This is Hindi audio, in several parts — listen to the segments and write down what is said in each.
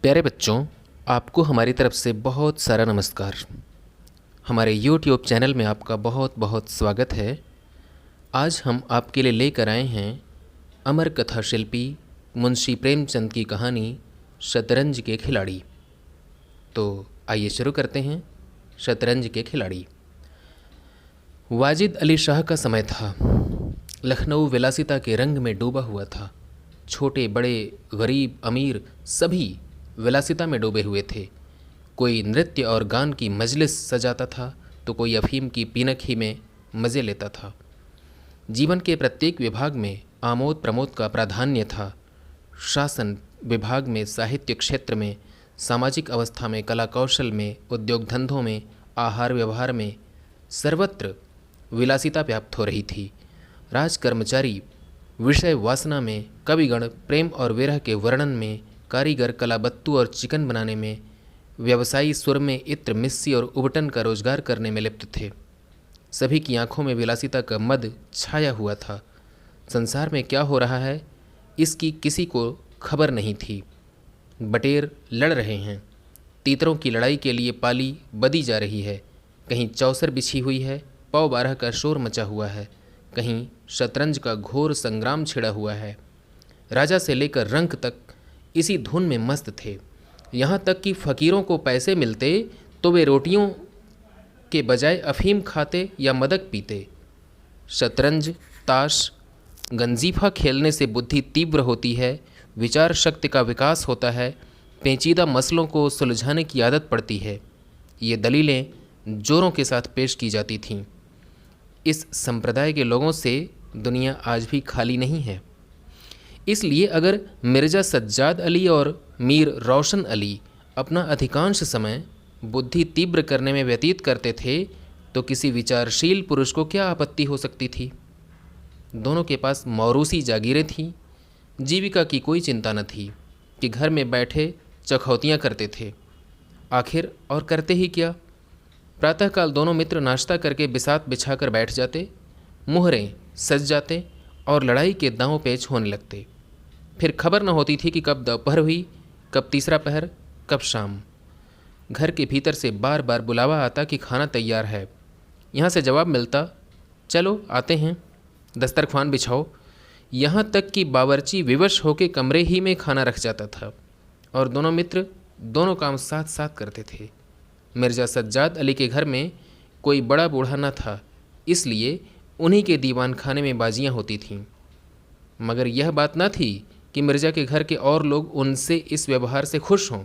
प्यारे बच्चों, आपको हमारी तरफ से बहुत सारा नमस्कार। हमारे YouTube चैनल में आपका बहुत बहुत स्वागत है। आज हम आपके लिए लेकर आए हैं अमर कथा शिल्पी मुंशी प्रेमचंद की कहानी शतरंज के खिलाड़ी। तो आइए शुरू करते हैं। शतरंज के खिलाड़ी। वाजिद अली शाह का समय था। लखनऊ विलासिता के रंग में डूबा हुआ था। छोटे बड़े, गरीब अमीर सभी विलासिता में डूबे हुए थे। कोई नृत्य और गान की मजलिस सजाता था तो कोई अफीम की पीनक ही में मज़े लेता था। जीवन के प्रत्येक विभाग में आमोद प्रमोद का प्राधान्य था। शासन विभाग में, साहित्य क्षेत्र में, सामाजिक अवस्था में, कला कौशल में, उद्योग धंधों में, आहार व्यवहार में, सर्वत्र विलासिता व्याप्त हो रही थी। राजकर्मचारी विषय वासना में, कविगण प्रेम और विरह के वर्णन में, कारीगर कलाबत्तू और चिकन बनाने में, व्यवसायी सुर में इत्र मिस्सी और उबटन का रोजगार करने में लिप्त थे। सभी की आंखों में विलासिता का मद छाया हुआ था। संसार में क्या हो रहा है इसकी किसी को खबर नहीं थी। बटेर लड़ रहे हैं। तीतरों की लड़ाई के लिए पाली बदी जा रही है। कहीं चौसर बिछी हुई है, पौ बारह का शोर मचा हुआ है, कहीं शतरंज का घोर संग्राम छिड़ा हुआ है। राजा से लेकर रंक तक इसी धुन में मस्त थे। यहाँ तक कि फ़कीरों को पैसे मिलते तो वे रोटियों के बजाय अफीम खाते या मदक पीते। शतरंज, ताश, गंजीफा खेलने से बुद्धि तीव्र होती है, विचार शक्ति का विकास होता है, पेचीदा मसलों को सुलझाने की आदत पड़ती है। ये दलीलें जोरों के साथ पेश की जाती थीं। इस संप्रदाय के लोगों से दुनिया आज भी खाली नहीं है। इसलिए अगर मिर्ज़ा सज्जाद अली और मीर रोशन अली अपना अधिकांश समय बुद्धि तीव्र करने में व्यतीत करते थे तो किसी विचारशील पुरुष को क्या आपत्ति हो सकती थी। दोनों के पास मौरूसी जागीरें थीं। जीविका की कोई चिंता न थी कि घर में बैठे चखौतियाँ करते थे। आखिर और करते ही क्या। प्रातःकाल दोनों मित्र नाश्ता करके बिसात बिछाकर बैठ जाते, मुहरें सज जाते और लड़ाई के दांव पेच होने लगते। फिर खबर न होती थी कि कब दोपहर हुई, कब तीसरा पहर, कब शाम। घर के भीतर से बार बार बुलावा आता कि खाना तैयार है। यहाँ से जवाब मिलता, चलो आते हैं, दस्तरख्वान बिछाओ। यहाँ तक कि बावर्ची विवश होकर कमरे ही में खाना रख जाता था और दोनों मित्र दोनों काम साथ साथ करते थे। मिर्ज़ा सज्जाद अली के घर में कोई बड़ा बूढ़ा न था, इसलिए उन्हीं के दीवान खाने में बाजियाँ होती थीं। मगर यह बात न थी कि मिर्ज़ा के घर के और लोग उनसे इस व्यवहार से खुश हों।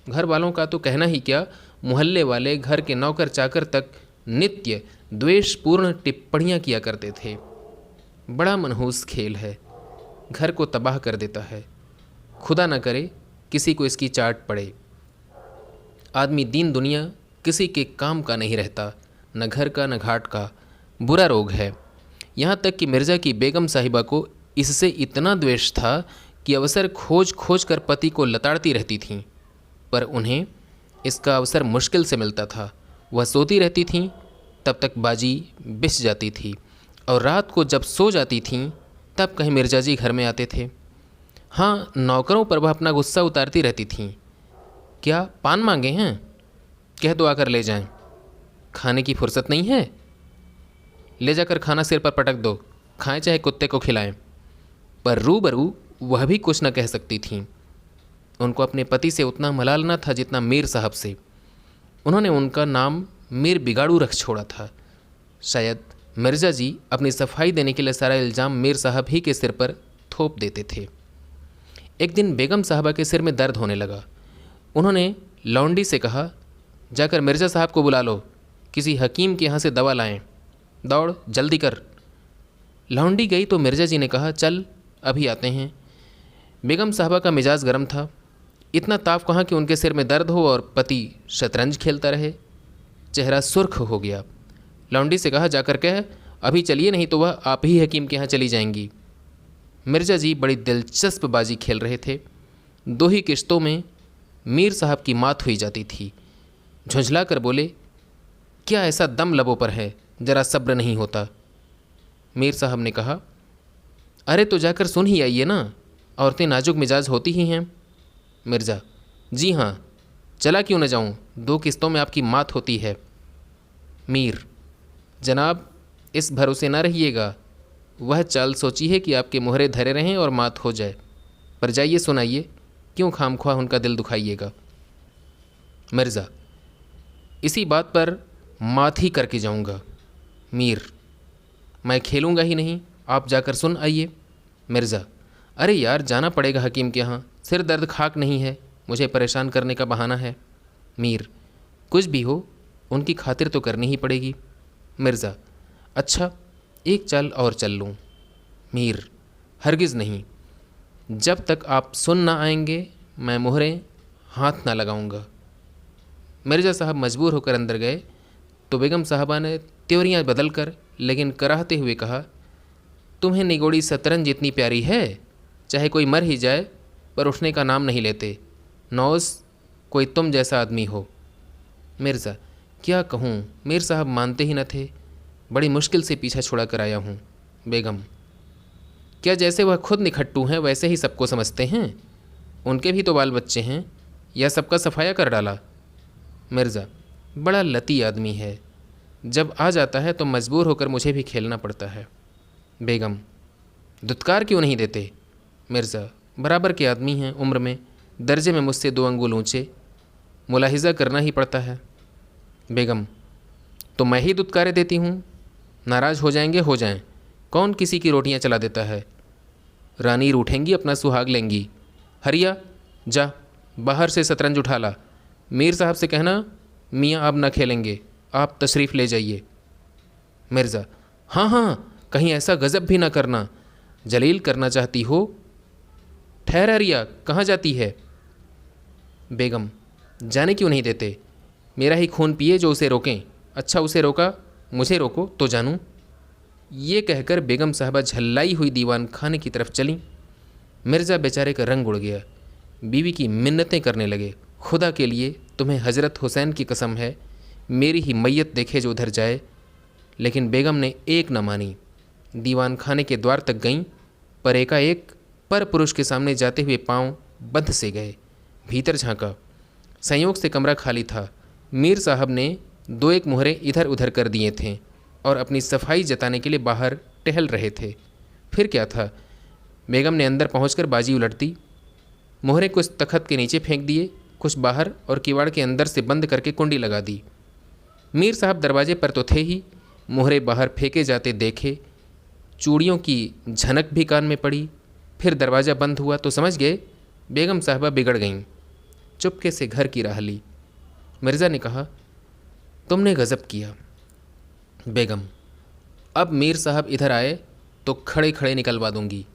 घर वालों का तो कहना ही क्या, मोहल्ले वाले, घर के नौकर चाकर तक नित्य द्वेषपूर्ण टिप्पणियाँ किया करते थे। बड़ा मनहूस खेल है, घर को तबाह कर देता है। खुदा न करे किसी को इसकी चाट पड़े। आदमी दीन दुनिया किसी के काम का नहीं रहता, न घर का न घाट का। बुरा रोग है। यहाँ तक कि मिर्ज़ा की बेगम साहिबा को इससे इतना द्वेष था कि अवसर खोज खोज कर पति को लताड़ती रहती थीं, पर उन्हें इसका अवसर मुश्किल से मिलता था। वह सोती रहती थीं, तब तक बाजी बिछ जाती थी और रात को जब सो जाती थीं तब कहीं मिर्ज़ा जी घर में आते थे। हाँ, नौकरों पर वह अपना गुस्सा उतारती रहती थीं। क्या पान मांगे हैं? कह दो आकर ले जाएं। खाने की फुर्सत नहीं है? ले जाकर खाना सिर पर पटक दो, खाएं चाहे कुत्ते को खिलाएं। पर रूबरू वह भी कुछ न कह सकती थीं। उनको अपने पति से उतना मलाल न था जितना मीर साहब से। उन्होंने उनका नाम मीर बिगाड़ू रख छोड़ा था। शायद मिर्ज़ा जी अपनी सफाई देने के लिए सारा इल्ज़ाम मीर साहब ही के सिर पर थोप देते थे। एक दिन बेगम साहबा के सिर में दर्द होने लगा। उन्होंने लौंडी से कहा, जाकर मिर्ज़ा साहब को बुला लो, किसी हकीम के यहाँ से दवा लाएं। दौड़, जल्दी कर। लौंडी गई तो मिर्ज़ा जी ने कहा, चल अभी आते हैं। बेगम साहबा का मिजाज गर्म था। इतना ताव कहाँ कि उनके सिर में दर्द हो और पति शतरंज खेलता रहे। चेहरा सुर्ख हो गया। लौंडी से कहा, जाकर कह अभी चलिए, नहीं तो वह आप ही हकीम के यहाँ चली जाएंगी। मिर्ज़ा जी बड़ी दिलचस्प बाजी खेल रहे थे। दो ही किश्तों में मीर साहब की मात हुई जाती थी। झुंझला कर बोले, क्या ऐसा दम लबों पर है, जरा सब्र नहीं होता। मीर साहब ने कहा, अरे तो जाकर सुन ही आइए ना, औरतें नाजुक मिजाज होती ही हैं। मिर्ज़ा, जी हाँ, चला क्यों न जाऊँ, 2 किस्तों में आपकी मात होती है। मीर: जनाब, इस भरोसे न रहिएगा, वह चाल सोची है कि आपके मोहरे धरे रहें और मात हो जाए। पर जाइए सुनाइए, क्यों खामख्वाह उनका दिल दुखाइएगा। मिर्ज़ा: इसी बात पर मात ही करके जाऊंगा। मीर: मैं खेलूंगा ही नहीं, आप जाकर सुन आइए। मिर्ज़ा: अरे यार, जाना पड़ेगा हकीम के यहाँ, सिर दर्द खाक नहीं है, मुझे परेशान करने का बहाना है। मीर: कुछ भी हो, उनकी खातिर तो करनी ही पड़ेगी। मिर्ज़ा: अच्छा, एक चाल और चल लूँ। मीर: हरगिज़ नहीं, जब तक आप सुन ना आएंगे मैं मोहरें हाथ ना लगाऊंगा। मिर्ज़ा साहब मजबूर होकर अंदर गए तो बेगम साहबा ने त्योरियाँ बदल कर लेकिन कराहते हुए कहा, तुम्हें निगोड़ी शतरंज इतनी प्यारी है, चाहे कोई मर ही जाए पर उठने का नाम नहीं लेते। नौस कोई तुम जैसा आदमी हो। मिर्ज़ा: क्या कहूँ, मीर साहब मानते ही न थे, बड़ी मुश्किल से पीछा छुड़ा कर आया हूँ। बेगम: क्या जैसे वह खुद निखट्टू हैं वैसे ही सबको समझते हैं? उनके भी तो बाल बच्चे हैं, या सबका सफाया कर डाला? मिर्ज़ा: बड़ा लती आदमी है, जब आ जाता है तो मजबूर होकर मुझे भी खेलना पड़ता है। बेगम: दुत्कार क्यों नहीं देते? मिर्ज़ा: बराबर के आदमी हैं, उम्र में, दर्जे में मुझसे 2 अंगुल ऊँचे, मुलाहिज़ा करना ही पड़ता है। बेगम: तो मैं ही दुत्कारे देती हूँ, नाराज़ हो जाएंगे हो जाएं, कौन किसी की रोटियां चला देता है। रानी रूठेंगी, अपना सुहाग लेंगी। हरिया, जा बाहर से शतरंज उठा ला, मीर साहब से कहना मियाँ अब ना खेलेंगे, आप तशरीफ़ ले जाइए। मिर्ज़ा: हाँ हाँ, कहीं ऐसा गज़ब भी ना करना, जलील करना चाहती हो। ठहर हरिया, कहाँ जाती है? बेगम: जाने क्यों नहीं देते, मेरा ही खून पिए जो उसे रोकें। अच्छा, उसे रोका, मुझे रोको तो जानूं। ये कहकर बेगम साहबा झल्लाई हुई दीवान खाने की तरफ चलीं। मिर्ज़ा बेचारे का रंग उड़ गया, बीवी की मिन्नतें करने लगे, खुदा के लिए तुम्हें हज़रत हुसैन की कसम है, मेरी ही मैयत देखे जो उधर जाए। लेकिन बेगम ने एक न मानी, दीवान खाने के द्वार तक गईं, पर एकाएक पर पुरुष के सामने जाते हुए पांव बंध से गए। भीतर झांका, संयोग से कमरा खाली था। मीर साहब ने 2-1 मोहरे इधर उधर कर दिए थे और अपनी सफाई जताने के लिए बाहर टहल रहे थे। फिर क्या था, बेगम ने अंदर पहुंचकर बाजी उलट दी। मोहरे कुछ तखत के नीचे फेंक दिए, कुछ बाहर, और किवाड़ के अंदर से बंद करके कुंडी लगा दी। मीर साहब दरवाजे पर तो थे ही, मोहरे बाहर फेंके जाते देखे, चूड़ियों की झनक भी कान में पड़ी। फिर दरवाज़ा बंद हुआ तो समझ गए बेगम साहबा बिगड़ गईं। चुपके से घर की राह ली। मिर्ज़ा ने कहा, तुमने गज़ब किया। बेगम: अब मीर साहब इधर आए तो खड़े खड़े निकलवा दूंगी,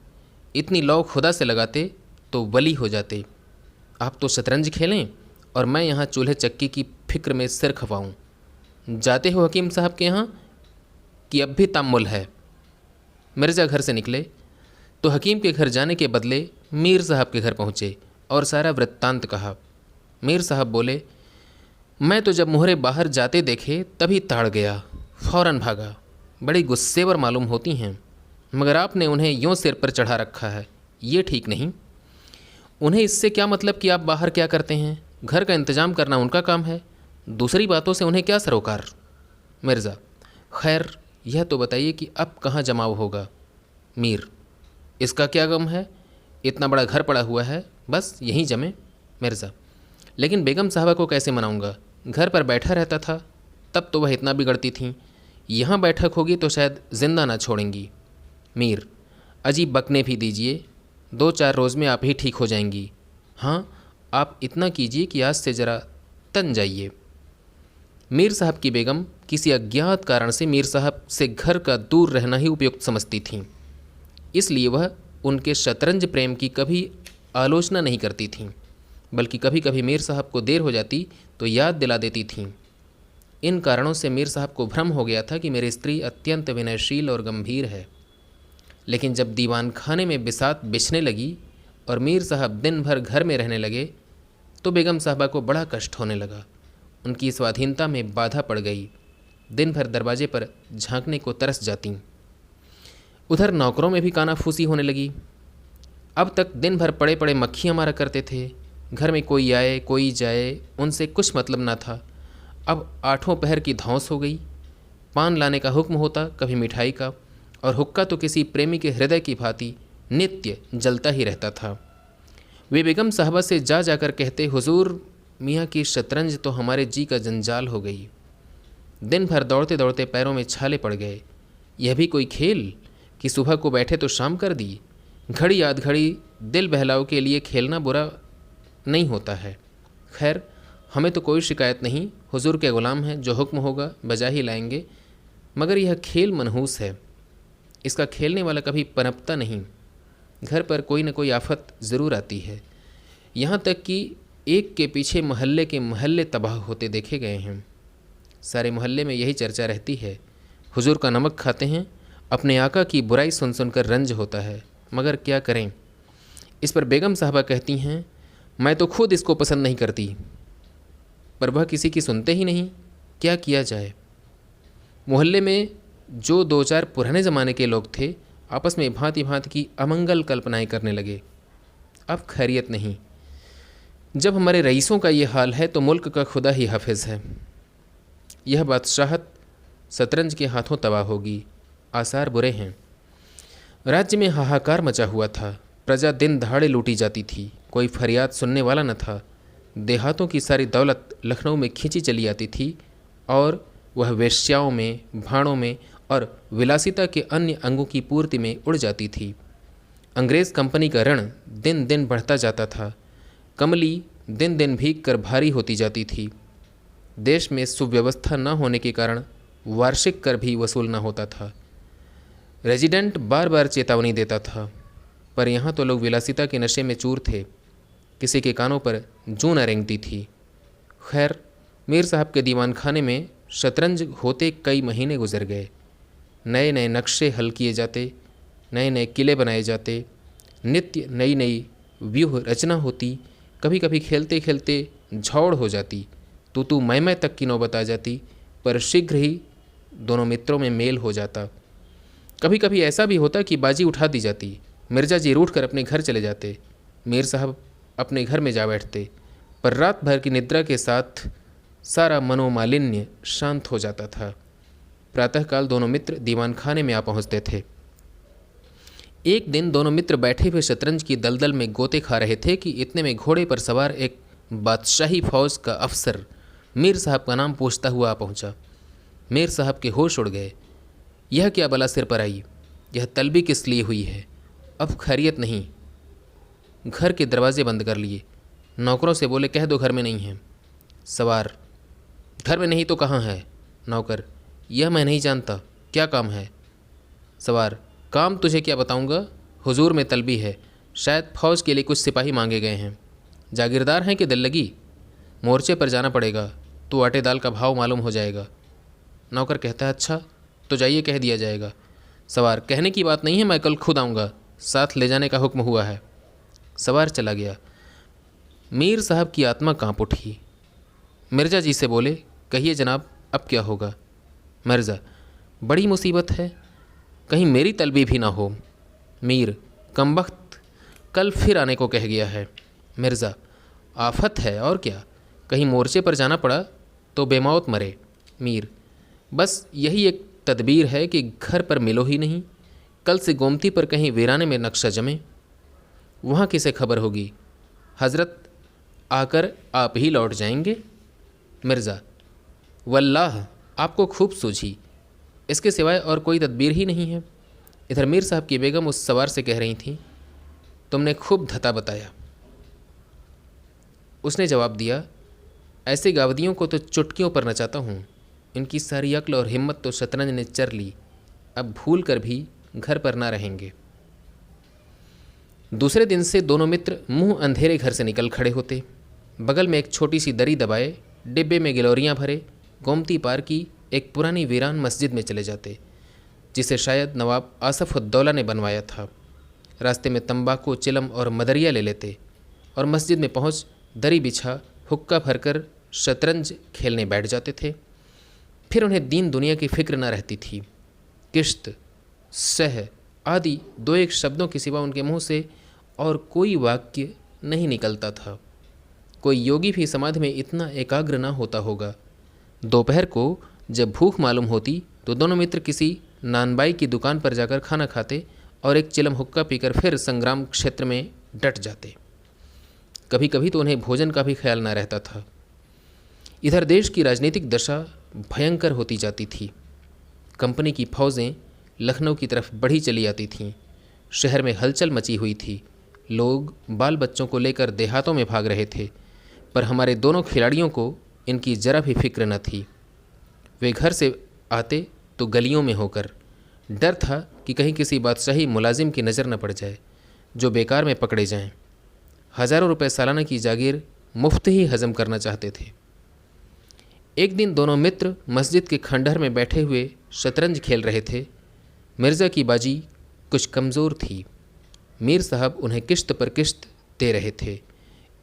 इतनी लौ खुदा से लगाते तो वली हो जाते। आप तो शतरंज खेलें और मैं यहाँ चूल्हे चक्की की फिक्र में सिर खपाऊँ। जाते हो हकीम साहब के यहाँ कि अब भी तामुल है? मिर्ज़ा घर से निकले तो हकीम के घर जाने के बदले मीर साहब के घर पहुँचे और सारा वृत्तांत कहा। मीर साहब बोले, मैं तो जब मोहरे बाहर जाते देखे तभी ताड़ गया, फ़ौरन भागा। बड़ी गुस्सेवर मालूम होती हैं, मगर आपने उन्हें यूँ सिर पर चढ़ा रखा है, ये ठीक नहीं। उन्हें इससे क्या मतलब कि आप बाहर क्या करते हैं, घर का इंतज़ाम करना उनका काम है, दूसरी बातों से उन्हें क्या सरोकार। मिर्ज़ा: खैर, यह तो बताइए कि अब कहाँ जमाव होगा। मीर: इसका क्या गम है, इतना बड़ा घर पड़ा हुआ है, बस यहीं जमे। मिर्ज़ा: लेकिन बेगम साहबा को कैसे मनाऊंगा, घर पर बैठा रहता था, तब तो वह इतना बिगड़ती थीं, यहाँ बैठक होगी तो शायद जिंदा ना छोड़ेंगी। मीर: अजीब बकने भी दीजिए, 2-4 रोज़ में आप ही ठीक हो जाएंगी। हाँ, आप इतना कीजिए कि आज से ज़रा तन जाइए। मीर साहब की बेगम किसी अज्ञात कारण से मीर साहब से घर का दूर रहना ही उपयुक्त समझती थीं, इसलिए वह उनके शतरंज प्रेम की कभी आलोचना नहीं करती थीं, बल्कि कभी कभी मीर साहब को देर हो जाती तो याद दिला देती थीं। इन कारणों से मीर साहब को भ्रम हो गया था कि मेरी स्त्री अत्यंत विनयशील और गंभीर है। लेकिन जब दीवान खाने में बिसात बिछने लगी और मीर साहब दिन भर घर में रहने लगे तो बेगम साहबा को बड़ा कष्ट होने लगा। उनकी स्वाधीनता में बाधा पड़ गई, दिन भर दरवाजे पर झांकने को तरस जातीं। उधर नौकरों में भी कानाफूसी होने लगी। अब तक दिन भर पड़े पड़े मक्खियाँ मारा करते थे, घर में कोई आए कोई जाए उनसे कुछ मतलब ना था। अब आठों पहर की धौंस हो गई। पान लाने का हुक्म होता, कभी मिठाई का, और हुक्का तो किसी प्रेमी के हृदय की भांति नित्य जलता ही रहता था। वे बेगम साहबा से जा जाकर कहते, हुजूर मियाँ की शतरंज तो हमारे जी का जंजाल हो गई। दिन भर दौड़ते दौड़ते पैरों में छाले पड़ गए। यह भी कोई खेल कि सुबह को बैठे तो शाम कर दी। घड़ी आध घड़ी दिल बहलाव के लिए खेलना बुरा नहीं होता है। खैर, हमें तो कोई शिकायत नहीं, हुजूर के ग़ुलाम हैं, जो हुक्म होगा बजा ही लाएंगे। मगर यह खेल मनहूस है, इसका खेलने वाला कभी पनपता नहीं। घर पर कोई न कोई आफत ज़रूर आती है। यहाँ तक कि एक के पीछे मोहल्ले के मोहल्ले तबाह होते देखे गए हैं। सारे मोहल्ले में यही चर्चा रहती है, हुजूर का नमक खाते हैं, अपने आका की बुराई सुन सुनकर रंज होता है, मगर क्या करें। इस पर बेगम साहबा कहती हैं, मैं तो खुद इसको पसंद नहीं करती, पर वह किसी की सुनते ही नहीं, क्या किया जाए। मोहल्ले में जो दो चार पुराने ज़माने के लोग थे, आपस में भांति भांति की अमंगल कल्पनाएं करने लगे। अब खैरियत नहीं। जब हमारे रईसों का ये हाल है तो मुल्क का खुदा ही हाफिज़ है। यह बादशाहत शतरंज के हाथों तबाह होगी, आसार बुरे हैं। राज्य में हाहाकार मचा हुआ था, प्रजा दिन दहाड़े लूटी जाती थी, कोई फरियाद सुनने वाला न था। देहातों की सारी दौलत लखनऊ में खींची चली आती थी और वह वेश्याओं में, भाड़ों में और विलासिता के अन्य अंगों की पूर्ति में उड़ जाती थी। अंग्रेज़ कंपनी का ऋण दिन दिन बढ़ता जाता था। कमली दिन दिन भीग कर भारी होती जाती थी। देश में सुव्यवस्था न होने के कारण वार्षिक कर भी वसूलना होता था। रेजिडेंट बार बार चेतावनी देता था, पर यहाँ तो लोग विलासिता के नशे में चूर थे, किसी के कानों पर जूं न रेंगती थी। खैर, मीर साहब के दीवान खाने में शतरंज होते कई महीने गुजर गए। नए नए नक्शे हल किए जाते, नए नए किले बनाए जाते, नित्य नई नई व्यूह रचना होती। कभी कभी खेलते खेलते झौड़ हो जाती, तू मैं तक की नौबत आ जाती, पर शीघ्र ही दोनों मित्रों में मेल हो जाता। कभी कभी ऐसा भी होता कि बाजी उठा दी जाती, मिर्जा जी रूठ कर अपने घर चले जाते, मीर साहब अपने घर में जा बैठते, पर रात भर की निद्रा के साथ सारा मनोमालिन्य शांत हो जाता था। प्रातःकाल दोनों मित्र दीवान खाने में आ पहुँचते थे। एक दिन दोनों मित्र बैठे हुए शतरंज की दलदल में गोते खा रहे थे कि इतने में घोड़े पर सवार एक बादशाही फौज का अफसर मीर साहब का नाम पूछता हुआ आ पहुँचा। मीर साहब के होश उड़ गए। यह क्या बला सिर पर आई, यह तलबी किस लिए हुई है, अब खैरियत नहीं। घर के दरवाजे बंद कर लिए, नौकरों से बोले, कह दो घर में नहीं है। सवार, घर में नहीं तो कहाँ है। नौकर, यह मैं नहीं जानता, क्या काम है। सवार, काम तुझे क्या बताऊंगा, हुजूर में तलबी है, शायद फौज के लिए कुछ सिपाही मांगे गए हैं। जागीरदार हैं कि दिल लगी, मोर्चे पर जाना पड़ेगा तो आटे दाल का भाव मालूम हो जाएगा। नौकर कहता है, अच्छा तो जाइए, कह दिया जाएगा। सवार, कहने की बात नहीं है, मैं कल खुद आऊँगा, साथ ले जाने का हुक्म हुआ है। सवार चला गया। मीर साहब की आत्मा काँप उठी। मिर्जा जी से बोले, कहिए जनाब, अब क्या होगा। मिर्जा, बड़ी मुसीबत है, कहीं मेरी तलबी भी ना हो। मीर, कमबख्त कल फिर आने को कह गया है। मिर्ज़ा, आफत है और क्या, कहीं मोर्चे पर जाना पड़ा तो बेमौत मरे। मीर, बस यही एक तदबीर है कि घर पर मिलो ही नहीं, कल से गोमती पर कहीं वीराने में नक्शा जमे, वहाँ किसे खबर होगी, हज़रत आकर आप ही लौट जाएंगे। मिर्ज़ा, वल्लाह आपको खूब सूझी, इसके सिवाय और कोई तदबीर ही नहीं है। इधर मीर साहब की बेगम उस सवार से कह रही थी, तुमने खूब धता बताया। उसने जवाब दिया, ऐसे गावदियों को तो चुटकियों पर नचाता हूँ, इनकी सारी अक्ल और हिम्मत तो शतरंज ने चर ली, अब भूल कर भी घर पर ना रहेंगे। दूसरे दिन से दोनों मित्र मुंह अंधेरे घर से निकल खड़े होते। बगल में एक छोटी सी दरी दबाए, डिब्बे में गिलोरियाँ भरे, गोमती पार की एक पुरानी वीरान मस्जिद में चले जाते, जिसे शायद नवाब आसफ उद्दौला ने बनवाया था। रास्ते में तंबाकू, चिलम और मदरिया ले लेते और मस्जिद में पहुंच दरी बिछा हुक्का भरकर शतरंज खेलने बैठ जाते थे। फिर उन्हें दीन दुनिया की फिक्र न रहती थी। किश्त, सह आदि दो एक शब्दों के सिवा उनके मुंह से और कोई वाक्य नहीं निकलता था। कोई योगी भी समाधि में इतना एकाग्र न होता होगा। दोपहर को जब भूख मालूम होती तो दोनों मित्र किसी नानबाई की दुकान पर जाकर खाना खाते और एक चिलम हुक्का पीकर फिर संग्राम क्षेत्र में डट जाते। कभी कभी तो उन्हें भोजन का भी ख्याल न रहता था। इधर देश की राजनीतिक दशा भयंकर होती जाती थी। कंपनी की फौजें लखनऊ की तरफ बढ़ी चली आती थीं। शहर में हलचल मची हुई थी। लोग बाल बच्चों को लेकर देहातों में भाग रहे थे, पर हमारे दोनों खिलाड़ियों को इनकी जरा भी फिक्र न थी। वे घर से आते तो गलियों में होकर। डर था कि कहीं किसी बादशाही मुलाजिम की नज़र न पड़ जाए, जो बेकार में पकड़े जाएं। हज़ारों रुपए सालाना की जागीर मुफ्त ही हजम करना चाहते थे। एक दिन दोनों मित्र मस्जिद के खंडहर में बैठे हुए शतरंज खेल रहे थे। मिर्ज़ा की बाजी कुछ कमज़ोर थी। मीर साहब उन्हें किश्त पर किश्त दे रहे थे।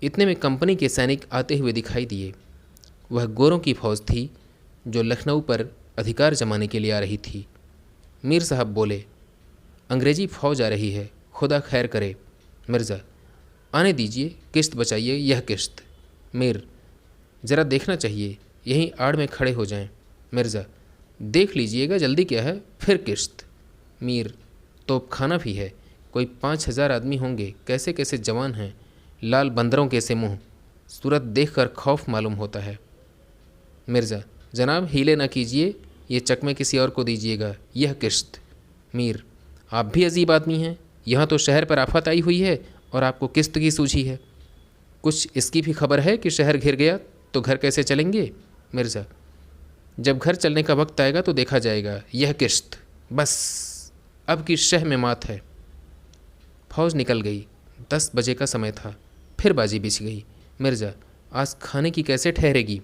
इतने में कंपनी के सैनिक आते हुए दिखाई दिए। वह गोरों की फौज थी जो लखनऊ पर अधिकार जमाने के लिए आ रही थी। मीर साहब बोले, अंग्रेजी फौज आ रही है, खुदा खैर करे। मिर्ज़ा, आने दीजिए, किश्त बचाइए, यह किश्त। मीर, ज़रा देखना चाहिए, यहीं आड़ में खड़े हो जाएं। मिर्ज़ा, देख लीजिएगा, जल्दी क्या है, फिर किश्त। मीर, तोप खाना भी है, कोई 5,000 आदमी होंगे, कैसे कैसे जवान हैं, लाल बंदरों के से मुँह, सूरत देखकर खौफ मालूम होता है। मिर्ज़ा, जनाब हीले न कीजिए, ये चकमे किसी और को दीजिएगा, यह किश्त। मीर, आप भी अजीब आदमी हैं, यहाँ तो शहर पर आफत आई हुई है और आपको किस्त की सूझी है। कुछ इसकी भी खबर है कि शहर घिर गया तो घर कैसे चलेंगे। मिर्ज़ा, जब घर चलने का वक्त आएगा तो देखा जाएगा, यह किश्त, बस अब की शह में मात है। फौज निकल गई। 10 बजे का समय था। फिर बाजी बिछ गई। मिर्ज़ा, आज खाने की कैसे ठहरेगी।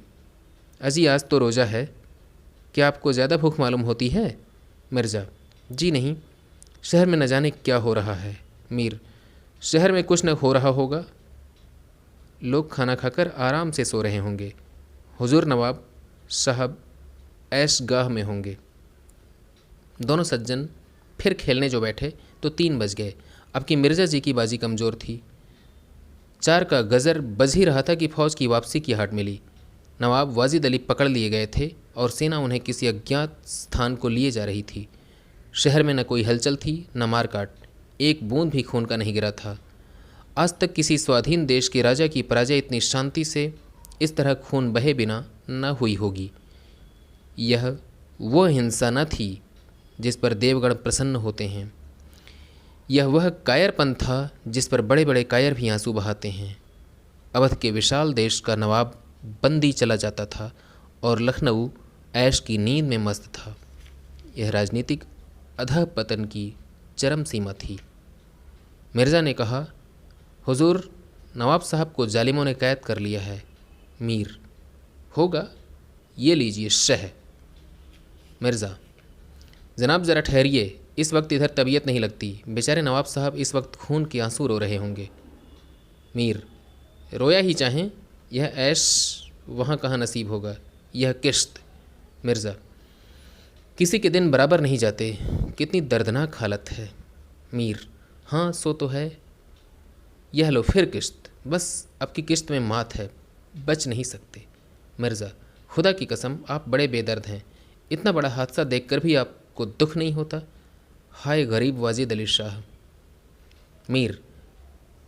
अजी, आज तो रोज़ा है, क्या आपको ज़्यादा भूख मालूम होती है। मिर्ज़ा, जी नहीं, शहर में न जाने क्या हो रहा है। मीर, शहर में कुछ न हो रहा होगा, लोग खाना खाकर आराम से सो रहे होंगे। हुजूर नवाब साहब ऐश गाह में होंगे। दोनों सज्जन फिर खेलने जो बैठे तो 3 बज गए। अब की मिर्ज़ा जी की बाजी कमज़ोर थी। 4 का गज़र बज ही रहा था कि फ़ौज की वापसी की हाट मिली। नवाब वाजिद अली पकड़ लिए गए थे और सेना उन्हें किसी अज्ञात स्थान को लिए जा रही थी। शहर में न कोई हलचल थी, न मारकाट, एक बूंद भी खून का नहीं गिरा था। आज तक किसी स्वाधीन देश के राजा की पराजय इतनी शांति से, इस तरह खून बहे बिना न हुई होगी। यह वह हिंसा न थी जिस पर देवगण प्रसन्न होते हैं। यह वह कायरपन था जिस पर बड़े बड़े कायर भी आंसू बहाते हैं। अवध के विशाल देश का नवाब बंदी चला जाता था और लखनऊ ऐश की नींद में मस्त था। यह राजनीतिक अधःपतन की चरम सीमा थी। मिर्ज़ा ने कहा, हुजूर नवाब साहब को जालिमों ने कैद कर लिया है। मीर, होगा, ये लीजिए शह। मिर्ज़ा, जनाब ज़रा ठहरिए, इस वक्त इधर तबीयत नहीं लगती, बेचारे नवाब साहब इस वक्त खून के आंसू रो रहे होंगे। मीर, रोया ही चाहें, यह ऐश वहाँ कहाँ नसीब होगा, यह किश्त। मिर्ज़ा, किसी के दिन बराबर नहीं जाते, कितनी दर्दनाक हालत है। मीर, हाँ सो तो है, यह लो फिर किश्त, बस अब की किश्त में मात है, बच नहीं सकते। मिर्ज़ा, खुदा की कसम आप बड़े बेदर्द हैं, इतना बड़ा हादसा देखकर भी आपको दुख नहीं होता। हाय गरीब वाजिद अली शाह। मीर,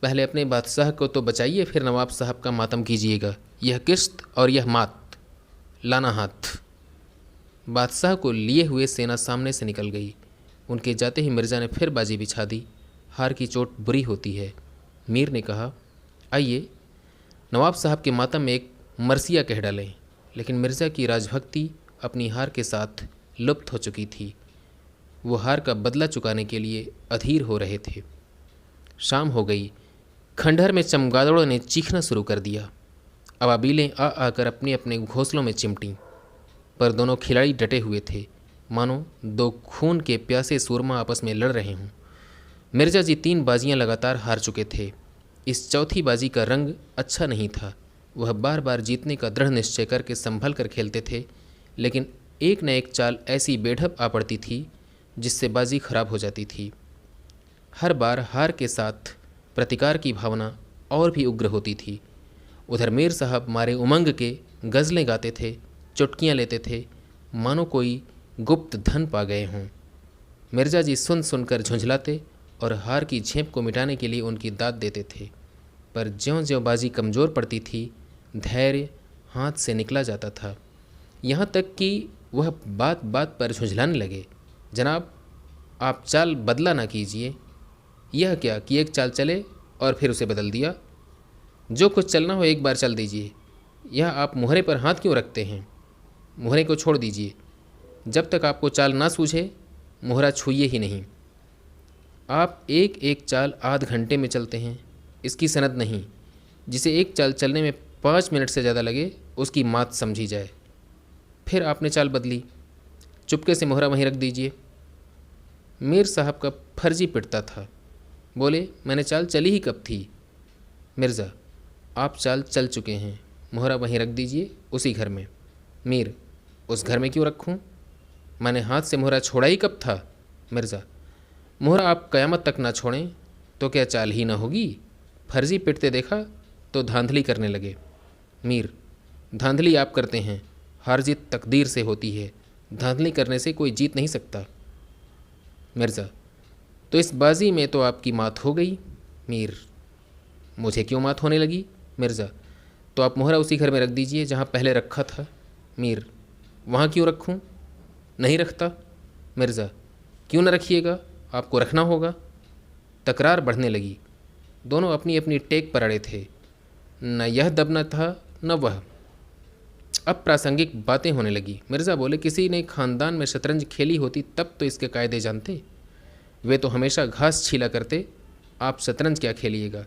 पहले अपने बादशाह को तो बचाइए, फिर नवाब साहब का मातम कीजिएगा, यह किश्त और यह मात, लाना हाथ। बादशाह को लिए हुए सेना सामने से निकल गई। उनके जाते ही मिर्ज़ा ने फिर बाजी बिछा दी। हार की चोट बुरी होती है। मीर ने कहा, आइए नवाब साहब के मातम में एक मरसिया कह डालें। लेकिन मिर्ज़ा की राजभक्ति अपनी हार के साथ लुप्त हो चुकी थी। वो हार का बदला चुकाने के लिए अधीर हो रहे थे। शाम हो गई। खंडहर में चमगादड़ों ने चीखना शुरू कर दिया। अबाबीलें आ आकर अपने अपने घोंसलों में चिमटीं, पर दोनों खिलाड़ी डटे हुए थे, मानो 2 खून के प्यासे सूरमा आपस में लड़ रहे हों। मिर्ज़ा जी 3 बाजियां लगातार हार चुके थे। इस चौथी बाजी का रंग अच्छा नहीं था। वह बार बार जीतने का दृढ़ निश्चय करके संभल कर खेलते थे, लेकिन एक न एक चाल ऐसी बेढप आ पड़ती थी जिससे बाजी खराब हो जाती थी। हर बार हार के साथ प्रतिकार की भावना और भी उग्र होती थी। उधर मीर साहब मारे उमंग के गज़लें गाते थे, चुटकियाँ लेते थे, मानो कोई गुप्त धन पा गए हों। मिर्ज़ा जी सुन सुनकर झुंझलाते और हार की झेप को मिटाने के लिए उनकी दाद देते थे। पर ज्यों-ज्यों बाजी कमज़ोर पड़ती थी, धैर्य हाथ से निकला जाता था। यहाँ तक कि वह बात बात पर झुंझलाने लगे, जनाब आप चाल बदला ना कीजिए। यह क्या कि एक चाल चले और फिर उसे बदल दिया। जो कुछ चलना हो एक बार चल दीजिए। यह आप मुहरे पर हाथ क्यों रखते हैं? मुहरे को छोड़ दीजिए। जब तक आपको चाल ना सूझे मुहरा छूइए ही नहीं। आप एक एक चाल आध घंटे में चलते हैं, इसकी सनद नहीं। जिसे एक चाल चलने में 5 मिनट से ज़्यादा लगे उसकी मात समझी जाए। फिर आपने चाल बदली, चुपके से मोहरा वहीं रख दीजिए। मीर साहब का फर्जी पिटता था। बोले, मैंने चाल चली ही कब थी? मिर्ज़ा, आप चाल चल चुके हैं, मोहरा वहीं रख दीजिए, उसी घर में। मीर, उस घर में क्यों रखूं? मैंने हाथ से मोहरा छोड़ा ही कब था? मिर्ज़ा, मोहरा आप क़यामत तक ना छोड़ें तो क्या चाल ही ना होगी? फर्जी पिटते देखा तो धांधली करने लगे। मीर, धांधली आप करते हैं, हार जीत तकदीर से होती है, धांधली करने से कोई जीत नहीं सकता। मिर्ज़ा, तो इस बाजी में तो आपकी मात हो गई। मीर, मुझे क्यों मात होने लगी? मिर्ज़ा, तो आप मोहरा उसी घर में रख दीजिए जहाँ पहले रखा था। मीर, वहाँ क्यों रखूँ? नहीं रखता। मिर्ज़ा, क्यों न रखिएगा, आपको रखना होगा। तकरार बढ़ने लगी। दोनों अपनी अपनी टेक पर अड़े थे। न यह दबना था न वह। अब प्रासंगिक बातें होने लगी। मिर्ज़ा बोले, किसी ने ख़ानदान में शतरंज खेली होती तब तो इसके कायदे जानते। वे तो हमेशा घास छीला करते, आप शतरंज क्या खेलिएगा?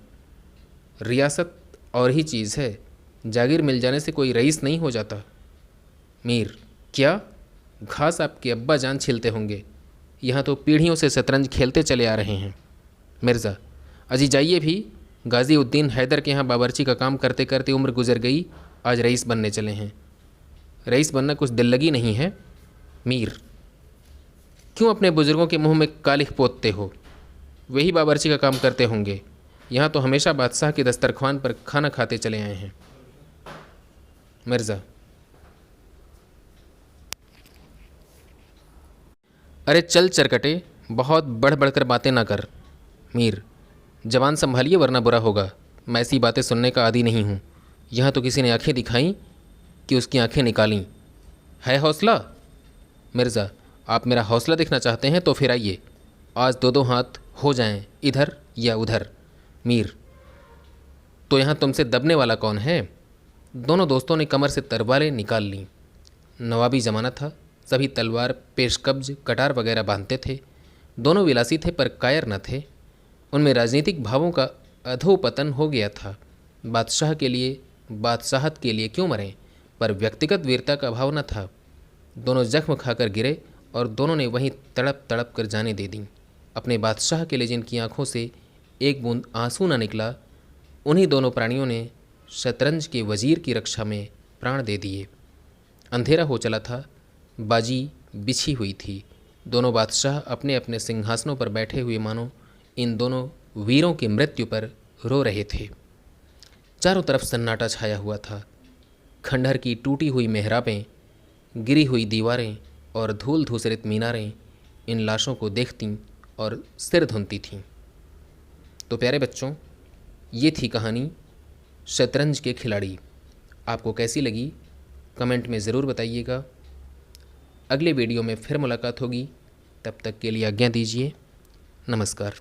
रियासत और ही चीज़ है, जागीर मिल जाने से कोई रईस नहीं हो जाता। मीर, क्या? घास आपके अब्बा जान छीलते होंगे, यहाँ तो पीढ़ियों से शतरंज खेलते चले आ रहे हैं। मिर्ज़ा, अजी जाइए भी, गाज़ी उद्दीन हैदर के यहाँ बावर्ची का काम करते करते उम्र गुजर गई, आज रईस बनने चले हैं। रईस बनना कुछ दिल लगी नहीं है। मीर, क्यों अपने बुज़ुर्गों के मुंह में कालिख पोतते हो? वही बावर्ची का काम करते होंगे, यहाँ तो हमेशा बादशाह के दस्तरख्वान पर खाना खाते चले आए हैं। मिर्ज़ा, अरे चल चरकटे, बहुत बढ़ बढ़ कर बातें ना कर। मीर, जवान संभालिए वरना बुरा होगा, मैं ऐसी बातें सुनने का आदी नहीं हूँ। यहाँ तो किसी ने आंखें दिखाईं कि उसकी आंखें निकालीं। है हौसला? मिर्ज़ा, आप मेरा हौसला देखना चाहते हैं तो फिर आइए, आज दो दो हाथ हो जाएं, इधर या उधर। मीर, तो यहाँ तुमसे दबने वाला कौन है? दोनों दोस्तों ने कमर से तलवारें निकाल लीं। नवाबी ज़माना था, सभी तलवार पेशकब्ज कटार वगैरह बांधते थे। दोनों विलासी थे पर कायर न थे। उनमें राजनीतिक भावों का अधोपतन हो गया था। बादशाह के लिए, बादशाहत के लिए क्यों मरें, पर व्यक्तिगत वीरता का भाव न था। दोनों जख्म खाकर गिरे और दोनों ने वहीं तड़प तड़प कर जाने दे दी। अपने बादशाह के लिए जिनकी आंखों से एक बूंद आंसू न निकला, उन्हीं दोनों प्राणियों ने शतरंज के वजीर की रक्षा में प्राण दे दिए। अंधेरा हो चला था, बाजी बिछी हुई थी। दोनों बादशाह अपने अपने सिंहासनों पर बैठे हुए मानो इन दोनों वीरों की मृत्यु पर रो रहे थे। चारों तरफ सन्नाटा छाया हुआ था। खंडहर की टूटी हुई मेहराबें, गिरी हुई दीवारें और धूल धूसरित मीनारें इन लाशों को देखतीं और सिर धुनती थीं। तो प्यारे बच्चों, ये थी कहानी शतरंज के खिलाड़ी। आपको कैसी लगी कमेंट में ज़रूर बताइएगा। अगले वीडियो में फिर मुलाकात होगी, तब तक के लिए आज्ञा दीजिए। नमस्कार।